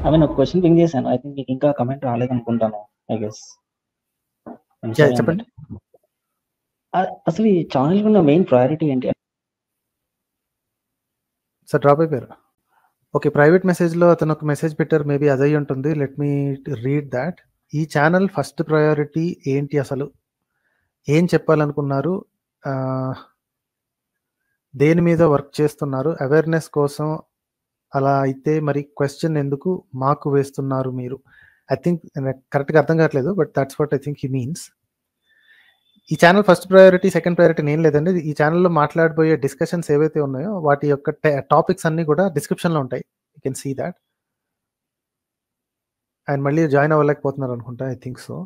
I mean ఒక question ping చేశాను. I think మీకు ఇంకా కమెంట్ రాలేదనుకుంటాను. ఐ గెస్ చెప్పండి అసలు ఈ ఛానల్ ఉన్న మెయిన్ ప్రయారిటీ ఏంటి? సార్ డ్రాప్ అయిపోయారు. ఓకే, ప్రైవేట్ మెసేజ్లో అతను ఒక మెసేజ్ పెట్టారు, మేబీ అది అయి ఉంటుంది. Let me read that. ఈ ఛానల్ ఫస్ట్ ప్రయారిటీ ఏంటి, అసలు ఏం చెప్పాలనుకున్నారు, దేని మీద వర్క్ చేస్తున్నారు, అవేర్నెస్ కోసం అలా అయితే మరి క్వశ్చన్ ఎందుకు మాకు వేస్తున్నారు మీరు? ఐ థింక్ కరెక్ట్గా అర్థం కావట్లేదు, but that's what I think he means. ఈ channel first priority second priority ఏం లేదండి. ఈ ఛానల్లో మాట్లాడబోయే డిస్కషన్స్ ఏవైతే ఉన్నాయో వాటి యొక్క టాపిక్స్ అన్నీ కూడా డిస్క్రిప్షన్లో ఉంటాయి. You can see that. ఆయన మళ్ళీ జాయిన్ అవ్వలేకపోతున్నారు అనుకుంటా, I think so.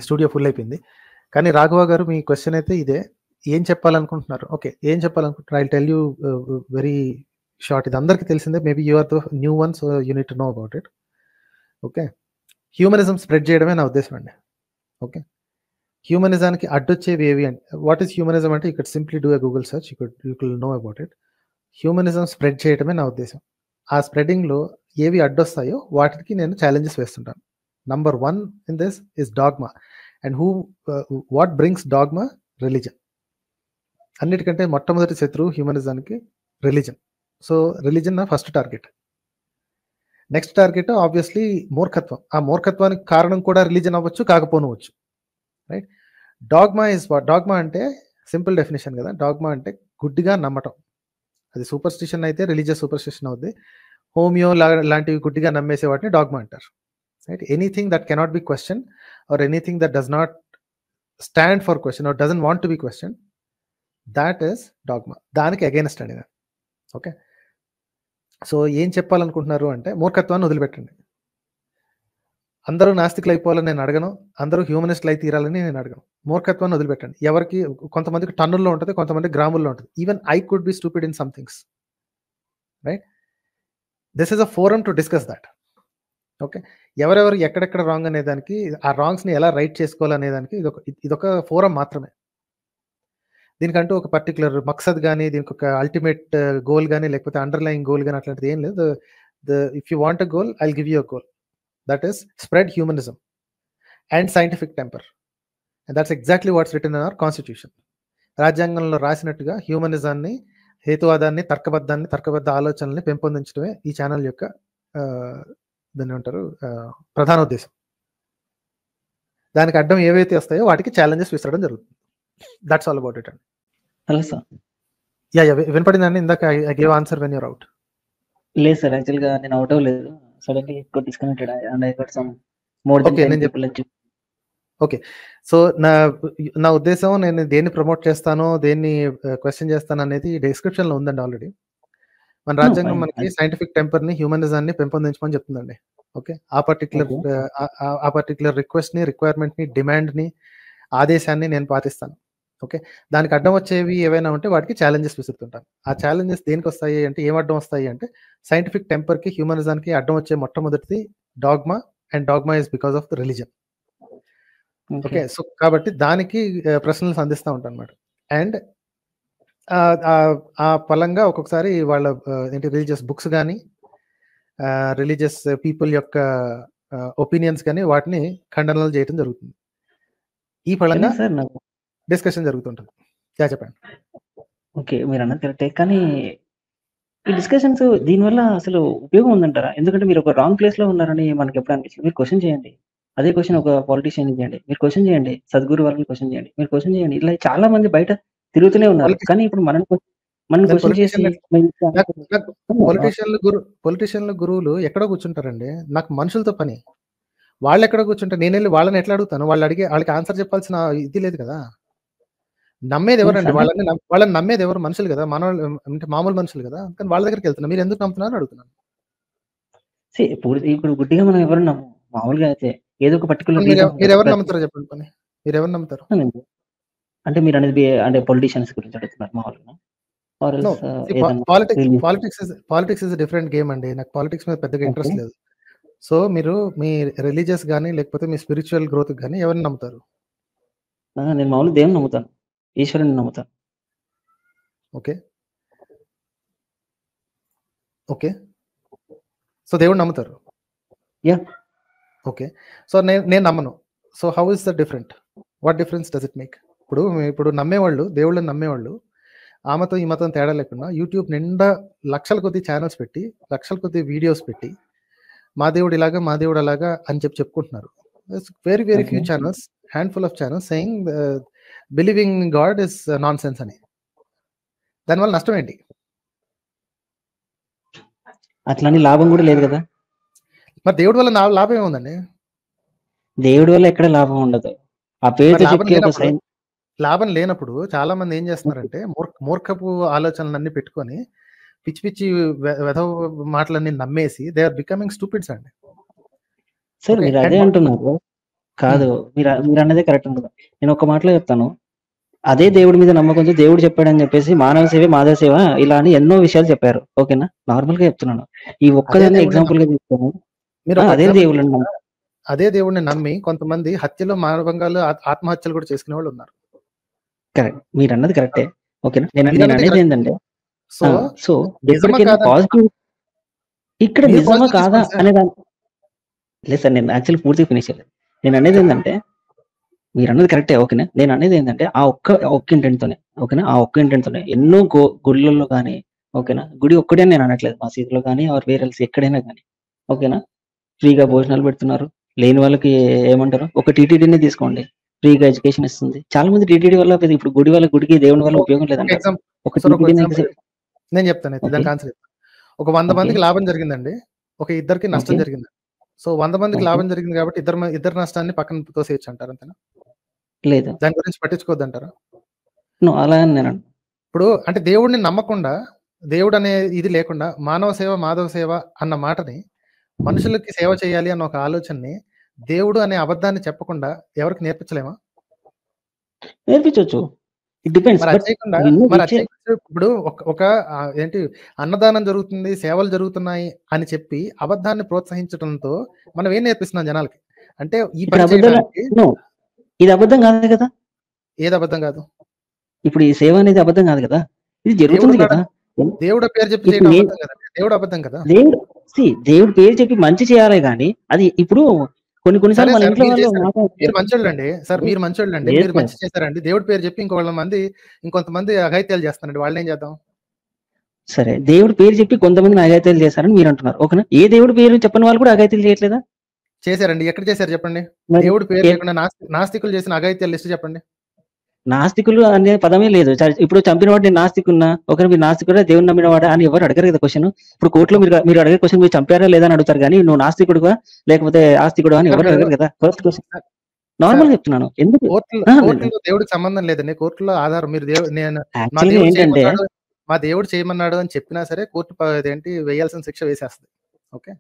Studio full అయిపోయింది. కానీ రాఘవ గారు, మీ క్వశ్చన్ అయితే ఇదే, ఏం చెప్పాలనుకుంటున్నారు? ఓకే, ఏం చెప్పాలనుకుంటున్నారు? I tell you very short. ఇది అందరికీ తెలిసిందే, maybe you are the new one, so you need to know about it. Okay, humanism spread చేయడమే నా ఉద్దేశం అండి. ఓకే, హ్యూమనిజానికి అడ్డొచ్చేవి ఏవి అంటే, వాట్ ఈస్ హ్యూమనిజం అంటే, you could simply do a Google search, you could know about it. Humanism spread చేయడమే నా ఉద్దేశం. ఆ స్ప్రెడింగ్లో ఏవి అడ్డొస్తాయో వాటికి నేను ఛాలెంజెస్ వేస్తుంటాను. Number 1 in this is dogma. And what brings dogma? Religion. అన్నిటికంటే మొట్టమొదటి శత్రువు హ్యూమనిజానికి రిలీజన్. సో రిలీజన్ నా first target. Next target obviously మూర్ఖత్వం. ఆ మూర్ఖత్వానికి కారణం కూడా రిలీజన్ అవ్వచ్చు, కాకపోనవచ్చు. Right? Dogma is what? Dogma అంటే సింపుల్ డెఫినేషన్ కదా. డాగ్మా అంటే గుడ్డిగా నమ్మటం. అది సూపర్స్టిషన్ అయితే రిలీజియస్ సూపర్స్టిషన్ అవుద్ది. హోమియో లాంటివి గుడ్డిగా నమ్మేసే వాటిని డాగ్మా అంటారు. Right? Anything that cannot be question or anything that does not stand for question or doesn't want to be question, that is dogma. దానికి అగైనెస్ట్ అండి నేను. ఓకే, సో ఏం చెప్పాలనుకుంటున్నారు అంటే, మూర్ఖత్వాన్ని వదిలిపెట్టండి. అందరూ నాస్తికులు అయిపోవాలని నేను అడగను, అందరూ హ్యూమనిస్టులు అయి తీరాలని నేను అడగను. మూర్ఖత్వాన్ని వదిలిపెట్టండి. ఎవరికి, కొంతమందికి టన్నుల్లో ఉంటుంది, కొంతమంది గ్రాముల్లో ఉంటుంది. Even I could be stupid in some things. Right? This is a forum to discuss that. Okay, ఎవరెవరు ఎక్కడెక్కడ రాంగ్ అనేదానికి, ఆ రాంగ్స్ని ఎలా రైట్ చేసుకోవాలనేదానికి ఇదొక ఫోరం మాత్రమే. దీనికంటూ ఒక పర్టికులర్ మక్సద్ కానీ, దీనికి ఒక అల్టిమేట్ గోల్ కానీ, లేకపోతే అండర్లైన్ గోల్ కానీ అట్లాంటిది ఏం లేదు. If you want a goal, I will give you a goal. That is spread humanism and scientific temper. And that's exactly what's written in our constitution. రాజ్యాంగంలో రాసినట్టుగా హ్యూమనిజాన్ని, హేతువాదాన్ని, తర్కబద్ధ ఆలోచనల్ని పెంపొందించడమే ఈ ఛానల్ యొక్క దాన్ని ఏమంటారు, ప్రధాన ఉద్దేశం. దానికి అడ్డం ఏవైతే వస్తాయో వాటికి ఛాలెంజెస్ విసరడం జరుగుతుంది. దట్స్ ఆల్ అబౌట్ ఇట్ అండి. Hello sir. యా వినపడిందండి? ఇందాక I give answer when you're out. లేదు సార్, యాక్చువల్గా నేను అవుట్ అవ్వలేదు. Suddenly got disconnected and I got some more than 10 people. Okay, so నా ఉద్దేశం, నేను దేన్ని ప్రమోట్ చేస్తానో, దేన్ని క్వశ్చన్ చేస్తాను అనేది డిస్క్రిప్షన్లో ఉందండి ఆల్రెడీ. మన రాజ్యాంగం మనకి సైంటిఫిక్ టెంపర్ని, హ్యూమనిజాన్ని పెంపొందించమని చెప్తుందండి. ఓకే, ఆ పర్టికులర్ రిక్వెస్ట్ని, రిక్వైర్మెంట్ని, డిమాండ్ని, ఆదేశాన్ని నేను పాటిస్తాను. ఓకే, దానికి అడ్డం వచ్చేవి ఏవైనా ఉంటే వాటికి ఛాలెంజెస్ విసురుతుంటాను. ఆ ఛాలెంజెస్ దేనికి వస్తాయి అంటే, ఏం అడ్డం వస్తాయి అంటే, సైంటిఫిక్ టెంపర్కి, హ్యూమనిజానికి అడ్డం వచ్చే మొట్టమొదటిది dogma. And dogma is because of the religion. Okay, so కాబట్టి దానికి ప్రశ్నలు సంధిస్తూ ఉంటాను అన్నమాట. అండ్ ఆ ఫలంగా ఒక్కొక్కసారి వాళ్ళ ఏంటి రిలీజియస్ బుక్స్ కానీ, రిలీజియస్ పీపుల్ యొక్క ఒపీనియన్స్ కానీ, వాటిని ఖండనలు చేయడం జరుగుతుంది. ఈ ఫలంగా సార్ డిస్కషన్ జరుగుతుంటుంది. చెప్పండి. ఓకే, మీరు అన్నది కరెక్టే, కానీ ఈ డిస్కషన్స్ దీనివల్ల అసలు ఉపయోగం ఉందంటారా? ఎందుకంటే మీరు ఒక రాంగ్ ప్లేస్ లో ఉన్నారని మనకి ఎప్పుడు అనిపించింది. మీరు క్వశ్చన్ చేయండి, అదే క్వశ్చన్ ఒక పాలిటీషియన్ చేయండి, మీరు క్వశ్చన్ చేయండి, సద్గురు వాళ్ళని క్వశ్చన్ చేయండి, మీరు క్వశ్చన్ చేయండి. ఇలా చాలా మంది బయట తిరుగుతూనే ఉన్నారు. కానీ ఇప్పుడు మనం క్వశ్చన్ చేసి పొలిటీషియన్లు గురువులు ఎక్కడో కూర్చుంటారండి. నాకు మనుషులతో పని. వాళ్ళు ఎక్కడ కూర్చుంటారు, నేను వెళ్ళి వాళ్ళని ఎట్లా అడుగుతాను? వాళ్ళకి ఆన్సర్ చెప్పాల్సిన ఇది లేదు కదా. నమ్మేది ఎవరండి? వాళ్ళని నమ్మేది ఎవరు? మనుషులు కదా, అంటే మామూలు మనుషులు కదా. కానీ వాళ్ళ దగ్గరికి వెళ్తున్నా, మీరు ఎందుకు నమ్ముతున్నారని అడుగుతున్నాను. ఇప్పుడు గుడ్డిగా మనం ఎవరు నమ్ము, మామూలుగా అయితే ఏదో ఒక పర్టికులర్ మీరు ఎవరు నమ్ముతారో చెప్పండి పని. మీరు ఎవరు నమ్ముతారు అంటే? మీరు అనేది అంటే పొలిటీషియన్స్ గురించి అడుగుతున్నారు మామూలుగా? పాలిటిక్స్ ఇస్ డిఫరెంట్ గేమ్ అండి. నాకు పాలిటిక్స్ మీద పెద్దగా ఇంట్రెస్ట్ లేదు. సో మీరు మీ రిలీజియస్ కానీ, లేకపోతే మీ స్పిరిచువల్ గ్రోత్ కానీ ఎవరిని నమ్ముతారు? నేను మామూలు దేవుని నమ్ముతాను, ఈశ్వరుని నమ్ముతాను. ఓకే, సో దేవుడు నమ్ముతారు. Yeah okay. సో నేను నమ్మను. So how is the different? What difference does it make? ఇప్పుడు నమ్మేవాళ్ళు, దేవుళ్ళని నమ్మేవాళ్ళు ఆ మతం ఈ మతం తేడా లేకుండా యూట్యూబ్ నిండా లక్షల కొద్ది ఛానల్స్ పెట్టి, లక్షల కొద్ది వీడియోస్ పెట్టి, మా దేవుడు ఇలాగా, మా దేవుడు అలాగా అని చెప్పుకుంటున్నారు. Very very few channels, handful of channels saying believing God is non sense అని. దానివల్ల నష్టం ఏంటి? అట్లాని లాభం కూడా లేదు కదా. మరి దేవుడి వల్ల లాభం ఏముందండి? దేవుడి వల్ల ఎక్కడ లాభం ఉండదు. ఆ పేరుతో చెప్పి ఒక సైన్ లాభం లేనప్పుడు చాలా మంది ఏం చేస్తున్నారంటే మూర్ఖపు ఆలోచనలన్నీ పెట్టుకొని పిచ్చి పిచ్చి వెధవ మాటలన్నీ నమ్మేసి దే ఆర్ బికమింగ్ స్టూపిడ్స్ అండి. సార్ మీరు అదే అంటున్నారు కాదు, మీరు అన్నదే కరెక్ట్ ఉంటుంది. నేను ఒక మాటలో చెప్తాను, అదే దేవుడి మీద నమ్మకంతో దేవుడు చెప్పాడని చెప్పేసి మానవ సేవ మాధవ సేవ ఇలా అని ఎన్నో విషయాలు చెప్పారు. ఓకేనా, నార్మల్ గా చెప్తున్నాను. ఈ ఒక్కదాన్ని ఎగ్జాంపుల్ గా చెప్తాను. అదే దేవుడిని నమ్మి కొంతమంది హత్యలు, మానవంగాలు, ఆత్మహత్యలు కూడా చేసుకునే వాళ్ళు ఉన్నారు. కరెక్ట్, మీరు అన్నది కరెక్టే. ఓకేనా, నేను అనేది ఏంటంటే సో పాజిటివ్ ఇక్కడ నిజమా కాదా అనేదాన్ని లేదు సార్. నేను యాక్చువల్లీ పూర్తిగా ఫినిష్ చేయలేదు. నేను అనేది ఏంటంటే మీరు అన్నది కరెక్టే. ఓకేనా, నేను అనేది ఏంటంటే ఆ ఒక్క ఇంటెంట్తోనే, ఓకేనా, ఆ ఒక్క ఇంటెంట్తోనే ఎన్నో గుళ్ళల్లో కానీ, ఓకేనా, గుడి ఒక్కడే నేను అనట్లేదు, మసీదులో కానీ ఆర్ వేరే ఎక్కడైనా కానీ, ఓకేనా, ఫ్రీగా భోజనాలు పెడుతున్నారు. లేని వాళ్ళకి ఏమంటారు, ఒక టీటీడీనే తీసుకోండి, ఫ్రీగా ఎడ్యుకేషన్ ఇస్తుంది. చాలా మంది టీటీడీ వల్ల ఇప్పుడు గుడి వల్ల, గుడికి దేవుని వల్ల ఉపయోగం లేదంట. నేను చెప్తాను దానికి ఆన్సర్. ఒక 100 మందికి లాభం జరిగిందండి, ఒక ఇద్దరికి నష్టం జరిగింది. సో 100 మందికి లాభం జరిగింది కాబట్టి ఇద్దరు నష్టాన్ని పక్కన తోసేయచ్చు అంటారు, అంతేనా? లేదు, దాని గురించి పట్టించుకోవద్దంటారా? అలా నేను ఇప్పుడు అంటే దేవుడిని నమ్మకుండా, దేవుడు అనే ఇది లేకుండా మానవ సేవ మాధవ సేవ అన్న మాటని, మనుషులకి సేవ చేయాలి అన్న ఒక ఆలోచనని దేవుడు అనే అబద్ధాన్ని చెప్పకుండా ఎవరికి నేర్పించలేమా? నేర్పించవచ్చు. ఇప్పుడు ఒక ఏంటి అన్నదానం జరుగుతుంది, సేవలు జరుగుతున్నాయి అని చెప్పి అబద్ధాన్ని ప్రోత్సహించడంతో మనం ఏం నేర్పిస్తున్నాం జనాలకి? అంటే ఈ ఇది అబద్ధం కాదు కదా. ఏది అబద్ధం కాదు? ఇప్పుడు ఈ సేవ అనేది అబద్ధం కాదు కదా, ఇది జరుగుతుంది కదా. దేవుడు పేరు చెప్పి దేవుడు అబద్ధం కదా. దేవుడు పేరు చెప్పి మంచి చేయాలి కానీ అది ఇప్పుడు కొన్నిసార్లు మన ఇంట్లో మీరు మంచోళ్ళండి సార్, మీరు మంచోళ్ళండి, మీరు మంచి చేశారండి. దేవుడి పేరు చెప్పి ఇంకొంతమంది అఘాయిత్యాలు చేస్తారండి, వాళ్ళని ఏం చేద్దాం? సరే, దేవుడి పేరు చెప్పి కొంతమంది అఘాయిత్యాలు చేస్తారని మీరు అంటున్నారు, ఓకేనా. ఏ దేవుడి పేరు చెప్పని వాళ్ళు కూడా అఘాయిత్యాలు చేయట్లేదా? చేశారండి. ఎక్కడ చేశారు చెప్పండి? దేవుడి పేరు లేకుండా నాస్తికులు చేసిన అఘాయిత్యాలు లిస్ట్ చెప్పండి. నాస్తికులు అనే పదమే లేదు. ఇప్పుడు చంపినవాడు నేను నాస్తికున్నా, ఒకరు మీరు నాస్తికుడా దేవుని నమ్మినవాడా అని ఎవరు అడగరు కదా క్వశ్చన్. ఇప్పుడు కోర్టులో మీరు అడిగే క్వశ్చన్ మీరు చంపారా లేదా అని అడుగుతారు కానీ నువ్వు నాస్తికుడుగా లేకపోతే ఆస్తికుడు అని ఎవరు అడగరు కదా. ఫస్ట్ క్వశ్చన్ నార్మల్ చెప్తున్నాను. ఎందుకు దేవుడికి సంబంధం లేదండి. కోర్టులో ఆధారం మీరు ఏంటంటే మా దేవుడు చేయమన్నాడు అని చెప్పినా సరే కోర్టు ఏంటి వేయాల్సిన శిక్ష వేసేస్తుంది. ఓకే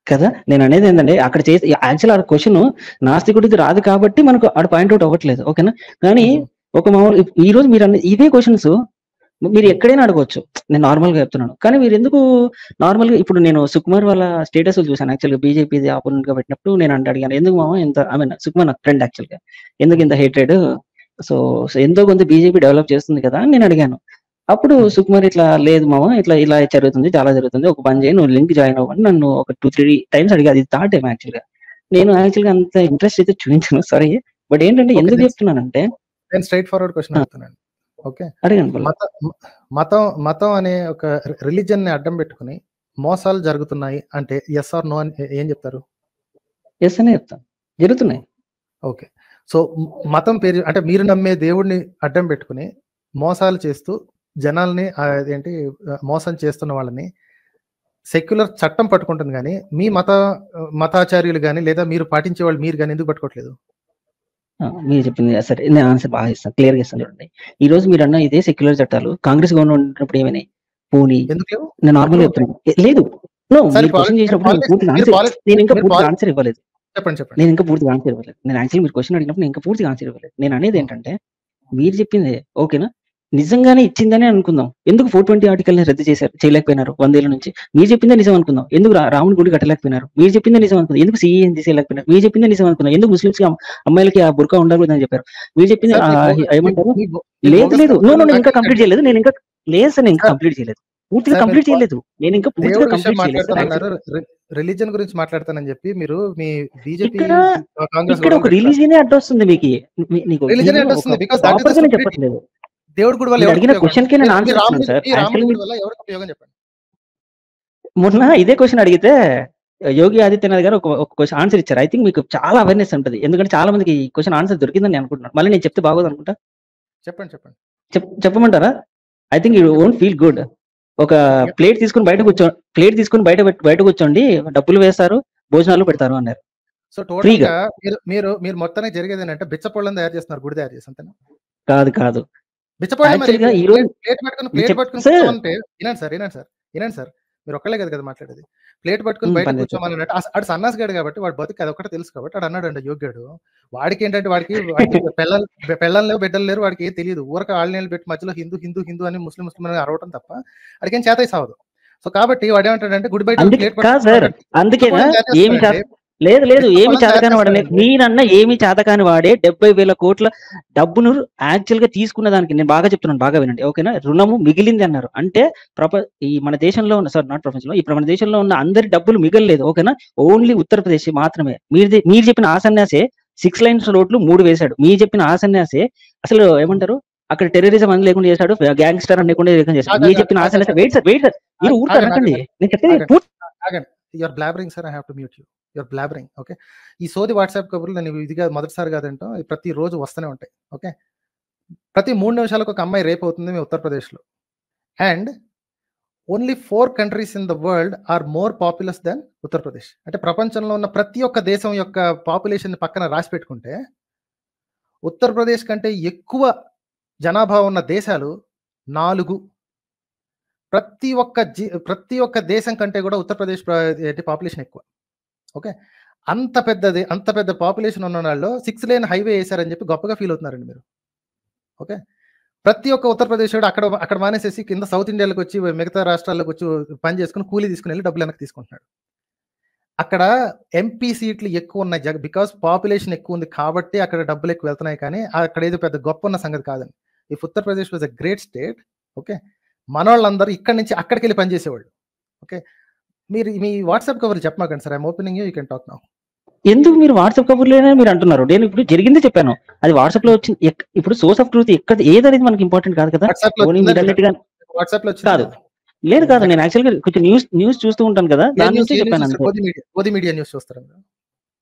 కదా. నేను అనేది ఏంటంటే అక్కడ చేసి యాక్చువల్ ఆ క్వశ్చన్ నాస్తికుడికి రాదు కాబట్టి మనకు ఆడ పాయింట్అవుట్ అవ్వట్లేదు, ఓకేనా. కానీ ఒక మామూలు ఈ రోజు మీరు ఇవే క్వశ్చన్స్ మీరు ఎక్కడైనా అడగవచ్చు, నేను నార్మల్ గా చెప్తున్నాను. కానీ మీరు ఎందుకు నార్మల్ గా ఇప్పుడు నేను సుకుమార్ వాళ్ళ స్టేటస్ చూసాను, యాక్చువల్గా బీజేపీ ఆపోనెంట్ గా పెట్టినప్పుడు నేను అడిగాను, ఎందుకు మామ ఇంత, ఐ మీన్ సుకుమార్ నాకు ఫ్రెండ్ యాక్చువల్గా, ఎందుకు ఇంత హేట్రెడ్, సో ఎంతో కొంత బీజేపీ డెవలప్ చేస్తుంది కదా అని నేను అడిగాను. అప్పుడు సుకుమార్ ఇట్లా లేదు మామ, ఇలా జరుగుతుంది, చాలా జరుగుతుంది, ఒక పని చేయి, నువ్వు లింక్ జాయిన్ అవ్వని నన్ను ఒక 2-3 టైమ్స్ అడిగా. అది థర్డ్ టైం యాక్చువల్గా. నేను యాక్చువల్గా అంత ఇంట్రెస్ట్ అయితే చూపించాను, సారీ. బట్ ఏంటంటే ఎందుకు చెప్తున్నానంటే నేను స్ట్రైట్ ఫార్వర్డ్ క్వశ్చన్ అడుగుతున్నాను. ఓకే, అడగండి. మతం అనే ఒక రిలీజియన్ ని అడ్డం పెట్టుకుని మోసాలు జరుగుతున్నాయి అంటే ఎస్ ఆర్ నో అని ఏం చెప్తారు? ఎస్ అనే చెప్తాను, జరుగుతున్నాయి. ఓకే, సో మతం పేరు అంటే మీరు నమ్మే దేవుడిని అడ్డం పెట్టుకుని మోసాలు చేస్తూ జనాల్ని అదేంటి మోసం చేస్తున్న వాళ్ళని సెక్యులర్ చట్టం పట్టుకుంటుంది, కానీ మీ మతాచార్యులు కానీ లేదా మీరు పాటించే వాళ్ళు మీరు కానీ ఎందుకు పట్టుకోవట్లేదు? మీరు చెప్పింది సరే, నేను ఆన్సర్ బాగా ఇస్తాను, క్లియర్ గా ఇస్తాను. చూడండి, ఈ రోజు మీరు అన్న ఇదే సెక్యులర్ చట్టాలు కాంగ్రెస్ గవర్నమెంట్ ఉన్నప్పుడు ఏమైనాయి? పోనీ నేను నార్మల్ చెప్తున్నాను, లేదు క్వశ్చన్ చేసినప్పుడు నేను ఇంకా పూర్తిగా ఆన్సర్ ఇవ్వలేదు. నేను ఇంకా పూర్తిగా ఆన్సర్ ఇవ్వలేదు. నేను యాక్చువల్లీ మీరు క్వశ్చన్ అడిగినప్పుడు నేను ఇంకా పూర్తిగా ఆన్సర్ ఇవ్వలేదు. నేను అనేది ఏంటంటే మీరు చెప్పింది ఓకేనా, నిజంగానే ఇచ్చిందని అనుకుందాం, ఎందుకు 420 ఆర్టికల్ ని రద్దు చేయలేకపోయినారు 100 ఏళ్ల నుంచి? మీరు చెప్పిందే నిజం అనుకుందాం, ఎందుకు రాముడి గుడి కట్టలేకపోయినారు? మీరు చెప్పిందే నిజం అనుకుందాం, ఎందుకు సిఏ తీసేయలేకపోయినారు? మీరు చెప్పిందే నిజం అనుకుందాం, ఎందుకు ముస్లింస్ అమ్మాయిలకి ఆ బుర్కా ఉండకూడదని చెప్పారు? మీరు చెప్పింది ఏమంటారు? లేదు నేను ఇంకా కంప్లీట్ చేయలేదు, నేను ఇంకా కంప్లీట్ చేయలేదు. పూర్తిగా సార్ మీరు కంప్లీట్ చేయలేదు. నేను ఇంకా పూర్తిగా దేవుడి విషయం కంప్లీట్ చేయలేదు సార్. మాట్లాడతానన్నారు, రిలీజన్ గురించి మాట్లాడతానని చెప్పి మీరు మీ బీజేపీ ఇక్కడ కాంగ్రెస్ ఇక్కడ ఒక గొడవలు పెట్టుకున్నారు. రిలీజియనే అడ్డొస్తుంది మీకు. నీకు రిలీజన్ నేను అంటే ఒక వస్తుంది బికాస్ దట్ ఇస్ ద ప్రాపర్‌గా నేను సుప్రీం. చెప్పట్లేదు. దేవుడి గుడి వల్ల మీరు ఎవరికి అడిగిన ఉపయోగం? క్వెషన్‌కే నేను మీ ఆన్సర్ రాముడి ఇస్తున్నాను సార్. మీ రాముడి యాక్చువల్లీ గుడి వల్ల ఎవరికి ఉపయోగం చెప్పండి? మొన్న ఇదే క్వెషన్ అడిగితే యోగి ఆదిత్యనాథ్ గారు ఒక క్వెషన్ ఆన్సర్ ఇచ్చారు. ఐ థింక్ మీకు చాలా అవేర్‌నెస్ ఉంటది. ఎందుకంటే చాలా మందికి ఈ క్వెషన్ ఆన్సర్ దొరికిందని నేను అనుకుంటున్నాను. మళ్ళీ నేను చెప్తే బాగోదు అనుకుంటా. చెప్పండి. చెప్పమంటారా? I think you won't feel good. ఒక ప్లేట్ తీసుకొని బయట కూర్చోండి, డబ్బులు వేస్తారు, భోజనాలు పెడతారు అన్నారు. సో టోటల్ గా మీరు మొత్తానికి జరిగేది ఏంటంటే బిచ్చపళ్ళని తయారు చేస్తున్నారు, గుడి తయారు చేసి అంతేనా? కాదు. బిచ్చపళ్ళ యాక్చువల్‌గా ఈ రోజు ప్లేట్ పట్టుకుని సార్ కూర్చోమంటే వినండి సార్ మీరు ఒక్కలే కదా మాట్లాడేది. ప్లేట్ పట్టుకుని బయట కూర్చోమని అన్నట్టు ఆడు సన్నాసి గాడు కాబట్టి వాడు బతుకు అది ఒకటి తెలుసు కాబట్టి వాడు అన్నాడు అండి యోగ్యుడు. వాడికి ఏంటంటే వాడికి పెళ్ళం లేవు, బిడ్డలు లేరు, వాడికి ఏం తెలియదు. ఊరక ఆళ్ళనీళ్ళు పెట్టి మధ్యలో హిందూ అని ముస్లిం అని అరవటం తప్ప వాడికి ఏం చేత సావదు. సో కాబట్టి వాడు ఏమంటాడంటే గుడి బయట లేదు ఏమి చేతకాని వాడలే. మీరన్న ఏమి చేతకాని వాడే 70,000 కోట్ల డబ్బును యాక్చువల్ గా తీసుకున్న దానికి నేను బాగా చెప్తున్నాను, బాగా వినండి ఓకేనా. రుణము మిగిలింది అన్నారు అంటే ఈ మన దేశంలో ఉన్న నాట్ ప్రపంచంలో ఇప్పుడు మన దేశంలో ఉన్న అందరి డబ్బులు మిగలలేదు ఓకేనా. ఓన్లీ ఉత్తరప్రదేశ్ మాత్రమే. మీరు చెప్పిన ఆ సన్యాసే 6 లైన్స్ రోడ్లు 3 వేశాడు. మీరు చెప్పిన ఆ సన్యాసే అసలు ఏమంటారు అక్కడ టెర్రరిజం అని లేకుండా చేశాడు, గ్యాంగ్స్టర్ అని లేకుండా చేశాడు. మీరు చెప్పిన ఆ సన్యాసే వెయిట్ సార్ మీరు ఊరుతారు అనకండి, నేను చెప్పేది. You're blabbering sir, I have to mute you. You're blabbering. Okay, ఈ సోది వాట్సాప్ కబుర్లు నేను ఇదిగా మొదటిసారి కాదంటాం, ప్రతి రోజు వస్తూనే ఉంటాయి. ఓకే, ప్రతి 3 నిమిషాలకు ఒక అమ్మాయి రేప్ అవుతుంది మీ ఉత్తరప్రదేశ్లో. And only 4 countries in the world are more populous than Uttar Pradesh. అంటే ప్రపంచంలో ఉన్న ప్రతి ఒక్క దేశం యొక్క పాపులేషన్ పక్కన రాసి పెట్టుకుంటే ఉత్తరప్రదేశ్ కంటే ఎక్కువ జనాభా ఉన్న దేశాలు 4. ప్రతి ఒక్క దేశం కంటే కూడా ఉత్తరప్రదేశ్ పాపులేషన్ ఎక్కువ. ఓకే, అంత పెద్ద పాపులేషన్ ఉన్న వాళ్ళు 6 లేన్ హైవే వేశారని చెప్పి గొప్పగా ఫీల్ అవుతున్నారండి మీరు. ఓకే, ప్రతి ఒక్క ఉత్తరప్రదేశ్ అక్కడ మానేసేసి కింద సౌత్ ఇండియాలోకి వచ్చి మిగతా రాష్ట్రాల్లోకి వచ్చి పని చేసుకుని కూలీ తీసుకుని వెళ్ళి డబ్బులు వెనక్కి తీసుకుంటున్నాడు. అక్కడ ఎంపీ సీట్లు ఎక్కువ ఉన్నాయి బికాస్ పాపులేషన్ ఎక్కువ ఉంది కాబట్టి అక్కడ డబ్బులు ఎక్కువ వెళ్తున్నాయి. కానీ అక్కడ ఏదో పెద్ద గొప్ప ఉన్న సంగతి కాదండి. If Uttar Pradesh was a great state, okay, మనోళ్ళందరూ ఇక్కడి నుంచి అక్కడికి వెళ్ళి పనిచేసేవాళ్ళు. ఓకే, మీరు మీ వాట్సాప్ కవర్ చెప్పమాకండి sir. I'm opening you can talk now. ఎందుకు మీరు వాట్సాప్ కబుర్లేనే మీరు అంటున్నారు? నేను ఇప్పుడు జరిగింది చెప్పాను, అది వాట్సాప్ లో వచ్చింది. ఇప్పుడు సోర్స్ ఆఫ్ ట్రూత్ ఎక్కడ ఏదనేది మనకి ఇంపార్టెంట్ కాదు కదా. కాదు నేను యాక్చువల్గా కొంచెం న్యూస్ చూస్తూ ఉంటాను కదా, దాని నుంచి చెప్పాను. మోదీ మీడియా న్యూస్ చూస్తారు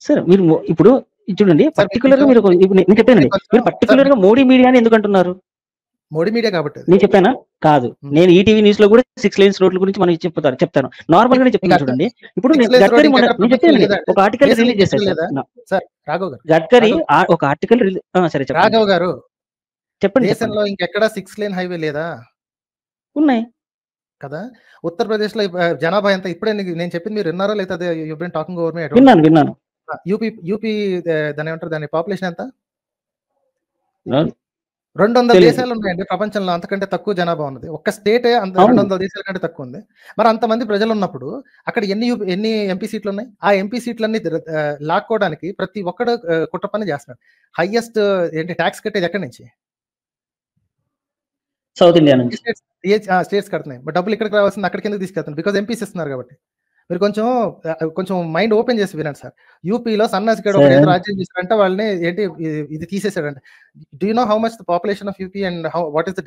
సార్ మీరు ఇప్పుడు చూడండి, పర్టికులర్ గా మీరు నేను చెప్పానండి, మీరు పర్టికులర్ గా మోడీ మీడియాని ఎందుకు అంటున్నారు? మోడీ మీడియా కాబట్టి నేను చెప్పానా? కాదు, నేను ఈటీవీ న్యూస్ లో కూడా 6 లేన్స్ రోడ్ల గురించి మనం చెప్తాను. నార్మల్ గానే చెప్తాను చూడండి. ఇప్పుడు గడ్కరీ ఒక ఆర్టికల్ రిలీజ్ చేశారు. గడ్కరీ ఒక ఆర్టికల్ సరే రాఘవ్ గారు చెప్పండి. దేశంలో ఇంకెక్కడా 6 లేన్ హైవే లేదా? ఉన్నాయి కదా. ఉత్తరప్రదేశ్ లో జనాభా ఎంత? ఇప్పుడే నేను చెప్పింది మీరు విన్నారో లేదా? యు బీన్ టాకింగ్ ఓవర్ మీ. విన్నాను. యూపీ దాని ఏమంటారు, దాని పాపులేషన్ ఎంత? 200 దేశాలు ఉన్నాయండి ప్రపంచంలో, అంతకంటే తక్కువ జనాభా ఉన్నది. ఒక్క స్టేటే 200 దేశాల కంటే తక్కువ ఉంది. మరి అంతమంది ప్రజలు ఉన్నప్పుడు అక్కడ ఎన్ని ఎంపీ సీట్లు ఉన్నాయి? ఆ ఎంపీ సీట్లన్నీ లాక్కోవడానికి ప్రతి ఒక్కడు కుట్ర పని చేస్తున్నాడు. హైయెస్ట్ ట్యాక్స్ కట్టేది ఎక్కడి నుంచి? సౌత్ ఇండియా నుంచి. స్టేట్స్ కడుతున్నాయి, బట్ డబ్బులు ఇక్కడికి రావాల్సింది అక్కడికి ఎందుకు తీసుకెళ్తున్నారు? బికాజ్ ఎంపీస్ ఇస్తున్నారు కాబట్టి. మీరు కొంచెం మైండ్ ఓపెన్ చేసి వినండి సార్. యూపీలో సన్నాసి గడు ఒకటి రాజ్యం చేశారంటే వాళ్ళని ఇది తీసేసాడంటే. Do you know how much the population of UP and what is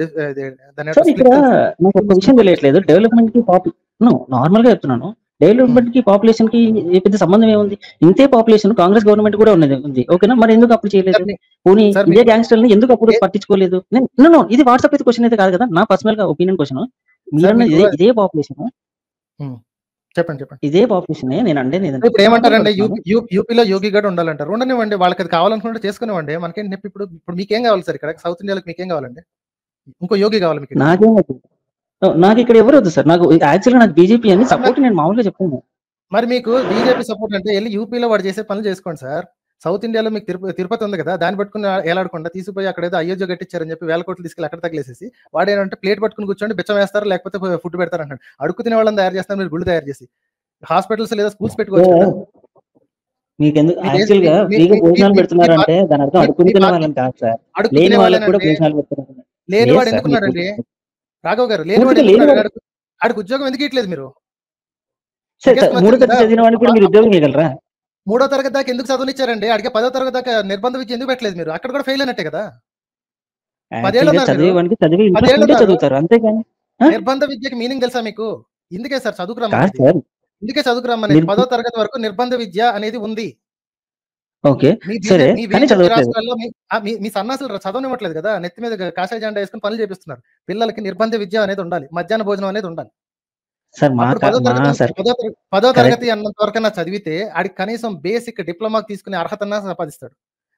తెలియట్లేదు. డెవలప్మెంట్ కి నార్మల్ గా చెప్తున్నాను, డెవలప్మెంట్ కి పాపులేషన్ కి పెద్ద సంబంధం ఏముంది? ఇంతే పాపులేషన్ కాంగ్రెస్ గవర్నమెంట్ కూడా ఉంది ఓకేనా. మరి ఎందుకు అప్పుడు చేయలేదు? పోనీ ఇదే గ్యాంగ్స్టర్ ని ఎందుకు అప్పుడు పట్టించుకోలేదు? ఇది వాట్సాప్ అయితే క్వశ్చన్ అయితే కాదు కదా, నా పర్సనల్ గా ఒపీనియన్ క్వశ్చన్. మీరన్న ఇదే పాపులేషన్, చెప్పండి ఇదే పాపులేషన్. ఇప్పుడు ఏమంటారండి, యూపీలో యోగి గడ్ ఉండాలంటారు. ఉండనివ్వండి, వాళ్ళకి అది కావాలనుకుంటే చేసుకునివ్వండి. మనకేంటి నొప్పి? ఇప్పుడు మీకేం కావాలి సార్? ఇక్కడ సౌత్ ఇండియాలో మీకేం కావాలండి? ఇంకో యోగి కావాలి మీకు? నాకు ఇక్కడ ఎవరు వద్దు సార్. నాకు యాక్చువల్గా నాకు బీజేపీ అని సపోర్ట్ నేను మామూలుగా చెప్తాను. మరి మీకు బీజేపీ సపోర్ట్ అంటే వెళ్ళి యూపీలో వాడు చేసే పనులు చేసుకోండి సార్. సౌత్ ఇండియాలో మీకు తిరుపతి ఉంది కదా, దాన్ని పట్టుకుని ఏలాడకుండా తీసుకుపోయి అక్కడ ఏదో అయోధ్య కట్టించారని చెప్పి 1000 కోట్లు తీసుకెళ్ళి అక్కడ తగిలేసేసి వాడు ఏంటంటే ప్లేట్ పట్టుకుని కూర్చోండి, బిచ్చం వేస్తారు, లేకపోతే ఫుడ్ పెడతారు అంటాడు. అడుగు తినే వాళ్ళని తయారు చేస్తారు మీరు, గుళ్ళు తయారు చేసి హాస్పిటల్స్ లేదా స్కూల్స్ పెట్టుకోవచ్చు కదా. మీకెందుకు యాక్చువల్గా ఫ్రీగా భోజనాలు పెడుతున్నారంటే దాని అర్థం అడుగుతున్న వాళ్ళని కాదు సార్, లేని వాళ్ళకి కూడా భోజనాలు పెడుతున్నారు. లేనివాడు ఎందుకున్నాడండి రాఘవ్ గారు? లేనివాడు ఆడికి ఉద్యోగం ఎందుకు ఇట్లేదు మీరు? సరే ఎగేసుకు మూడో వచ్చారు కదా! తరగతి చదివిన వాడికి కూడా మీరు ఉద్యోగం ఇవ్వగలరా? 3వ తరగతి దాకా ఎందుకు చదవనిచ్చారండి? ఆడికి 10వ తరగతి దాకా నిర్బంధ విద్య ఎందుకు పెట్టలేదు మీరు? అక్కడ కూడా ఫెయిల్ అయినట్టే కదా! 10 ఏళ్ళు యాక్చువల్‌గా ఉన్నారు మీరు. చదివేవానికి చదివే 10 ఇంట్రెస్ట్ ఏళ్ళు ఉంటే ఉన్నారు. చదువుతారు. అంతేగాని నిర్బంధ విద్యకి మీనింగ్ తెలుసా మీకు? ఇందుకే సార్ చదువుకు కాదు రమ్మనేది. సార్. ఇందుకే చదువుకు రమ్మనేది. మీరు 10వ తరగతి వరకు నిర్బంధ విద్య అనేది ఉంది. ఓకే. మీ సరే. మీ కానీ బీజేపీ చదవట్లేదు. రాష్ట్రాల్లో మీ సన్నాసులు చదవనివ్వట్లేదు కదా! నెత్తి మీద కాషాయ జెండా ఏసుకొని పనులు చేపిస్తున్నారు. పిల్లలకి నిర్బంధ విద్య అనేది ఉండాలి. మధ్యాహ్న భోజనం అనేది ఉండాలి. సార్ అప్పుడు సార్ 10వ కరెక్ట్. తరగతి అన్నంత వరకన్నా చదివితే ఆడికి కనీసం బేసిక్ డిప్లొమాకి తీసుకునే అర్హతన్నా సంపాదిస్తాడు.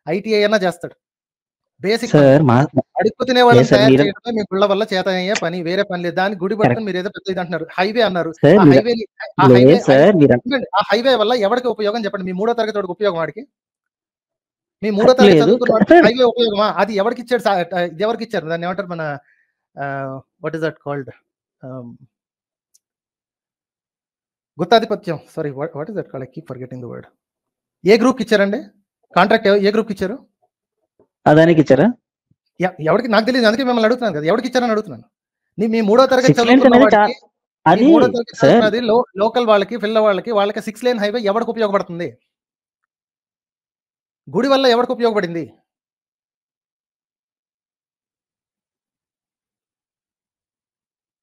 ఐటీఐ అన్నా చేస్తాడు. బేసిక్ పని. సార్ అడుక్కు తినే వాళ్ళని సార్ తయారు మీరు చేయడమే మీ గుళ్ళ వల్ల చేతనయ్యే పని. వేరే పని లేదు. దాన్ని గుడి కరెక్ట్. పట్టుకొని మీరేదో పెద్ద ఇది అంటున్నారు. హైవే అన్నారు. సార్ ఆ మీరు హైవేని ఆ లేదు హైవే సార్ మీరు ఉండండి. ఆ హైవే వల్ల ఎవడికి ఉపయోగం చెప్పండి? మీ 3వ తరగతి వాడికి ఉపయోగం వాడికి? మీ 3వ తరగతి లేదు. చదువుకున్న వాడికి సార్ హైవే ఉపయోగమా? అది ఎవరికిచ్చాడు ఇది ఎవరికిచ్చారు? దాన్ని ఏమంటారు మన what is that called? Ah, గుత్తాధిపత్యం. Sorry what is that called? I keep forgetting the word. ఏ గ్రూప్‌కి ఇచ్చారండి? కాంట్రాక్ట్ ఏ గ్రూప్‌కి ఇచ్చారు? అదానికి ఇచ్చారా? ఎవడికి నాకు తెలీదు. అందుకే మిమ్మల్ని అడుగుతున్నాను కదా! ఎవడికి ఇచ్చారని అడుగుతున్నాను. మీ 3వ తరగతి 6 లేన్స్ చదువుకున్న అనేది వాడికి మీ అది 3వ తరగతి సార్ చదువుకున్నది లోకల్ వాళ్ళకి, పిల్లవాళ్ళకి, వాళ్ళకి 6 లేన్ హైవే ఎవడికి ఉపయోగపడుతుంది? గుడి వల్ల ఎవడికి ఉపయోగపడింది?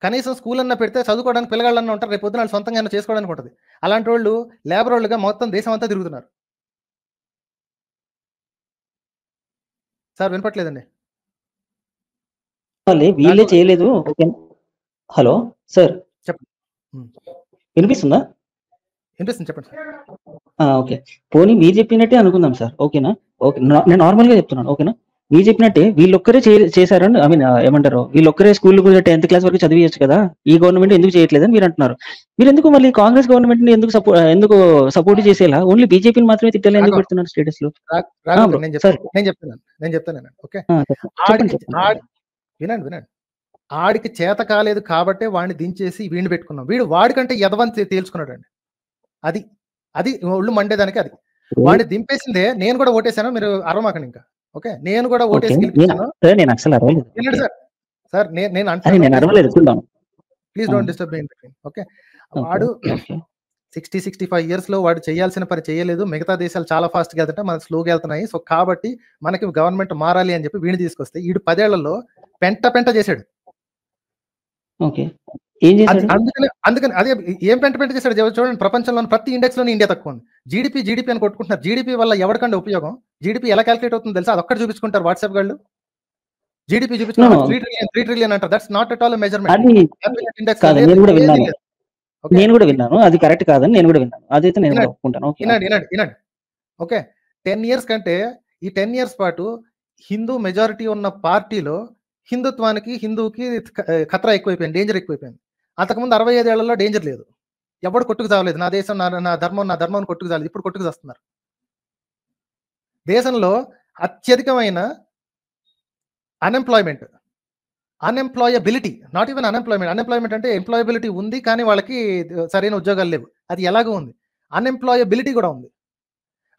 కనీసం స్కూల్ అన్నా పెడితే చదువుకోవడానికి పిల్లగాళ్ళన్నా ఉంటారు. రేపు పొద్దున ఆళ్ళు సొంతంగా ఏమైనా చేసుకోవడానికి ఉంటది. అలాంటోళ్ళు లేబరోళ్ళుగా మొత్తం దేశం అంతా తిరుగుతున్నారు. సార్ వినపట్లేదండి. వీళ్ళే రాఘవ్ గారు చేయలేదు. ఓకే. హలో! సార్ చెప్పండి. హ్మ్. వినిపిస్తుందా? వినిపిస్తుంది చెప్పండి సార్. ఓకే. పోనీ మీరు చెప్పినట్టే అనుకుందాం సార్. ఓకేనా? ఓకే. నేను నార్మల్‌గా చెప్తున్నాను. ఓకేనా? మీరు చెప్పినట్టే వీళ్ళొక్కరే చేశారని ఐ మీన్ ఏమంటారు? వీళ్ళొక్కరే స్కూల్‌లో కూడా 10థ్ క్లాస్ వరకు చదివియొచ్చు కదా! ఈ గవర్నమెంట్ ఎందుకు చేయట్లేదని మీరంటున్నారు. మీరెందుకు మళ్ళీ కాంగ్రెస్ గవర్నమెంట్‌ని ఎందుకు సపోర్ట్ చేసేలా ఓన్లీ బీజేపీని మాత్రమే తిట్టేలా ఎందుకు రాఘవ్ పెడుతున్నారు స్టేటస్‌లో? రాఘవ్ బ్రో. గారు సార్ నేను చెప్తాను. ఓకే. చెప్పండి. ఆడికి వినండి. ఆడికి చేత కాలేదు కాబట్టే వాడిని దించేసి వీడిని పెట్టుకున్నాం. వాడికంటే ఎదవని తేల్చుకున్నాడండి. అది ఒళ్ళు మండేదానికి అది. వాడిని దింపేసిందే నేను కూడా ఓటేసాను. మీరు అరవమాకండి ఇంకా. ఓకే. నేను కూడా ఓకే. ఓటేసి గెలిపించాను. నేను అస్సలు అరవలేదు. వినండి సార్. సార్ నేను అరే అంటున్నాను. నేను అరవలేదు. Cool down. ప్లీజ్ ఆ! Don't disturb me in between. Okay. Okay. వాడు ఓకే. 65 ఇయర్స్‌లో వాడు చేయాల్సిన పని చేయలేదు. మిగతా దేశాలు చాలా ఫాస్ట్‌గా ఎళ్తుంటే మనకు స్లోగా ఎళ్తున్నాయి. సో, కాబట్టి మనకి గవర్నమెంట్ మారాలి అని చెప్పి వీడిని తీసుకొస్తే ఈడు 10 ఏళ్లలో పెంట చేశాడు. ఓకే. ఏం చేశాడు? అందుకని అదే ఏం పెంట చేశాడు చూడండి. ప్రపంచంలోని ప్రతి ఇండెక్స్‌లోని ఇండియా తక్కువుంది. జీడీపీ అని కొట్టుకుంటున్నారు. జీడీపీ వల్ల ఎవడికండి ఉపయోగం? జీడీపీ ఎలా కాలిక్యులేట్ అవుతుందో తెలుసా? అదొక్కటి చూపించుకుంటారు వాట్సాప్ గాళ్ళు. GDP no. చూపించుకున్నారు. 3 ట్రిలియన్ అంటారు. That's not at all a measurement. అది హ్యాపీనెస్ ఇండెక్స్ కాదు. లేదు. నేను కూడా ఏది విన్నాను. లేదు. ఓకే. నేను కూడా విన్నాను. అది కరెక్ట్ కాదని నేను కూడా విన్నాను. అదైతే నేను కూడా ఒప్పుకుంటాను. ఓకే. వినండి. ఓకే. 10 ఇయర్స్ కంటే ఈ 10 ఇయర్స్ పాటు హిందూ మెజారిటీ ఉన్న పార్టీలో హిందూకి ఖతరా ఎక్కువైపోయింది. డేంజర్ ఎక్కువైపోయింది. అంతకుముందు 65 ఏళ్లలో డేంజర్ లేదు. ఎవడు కొట్టుకు చావలేదు. నా దేశం నా ధర్మం కొట్టుకు చావలేదు. ఇప్పుడు కొట్టుకు చస్తున్నారు. దేశంలో అత్యధికమైన అన్‌ఎంప్లాయబిలిటీ నాట్ ఈవెన్ అన్‌ఎంప్లాయ్‌మెంట్ అంటే ఎంప్లాయబిలిటీ ఉంది. కానీ వాళ్ళకి సరైన ఉద్యోగాలు లేవు. అది ఎలాగో ఉంది. అన్‌ఎంప్లాయబిలిటీ కూడా ఉంది.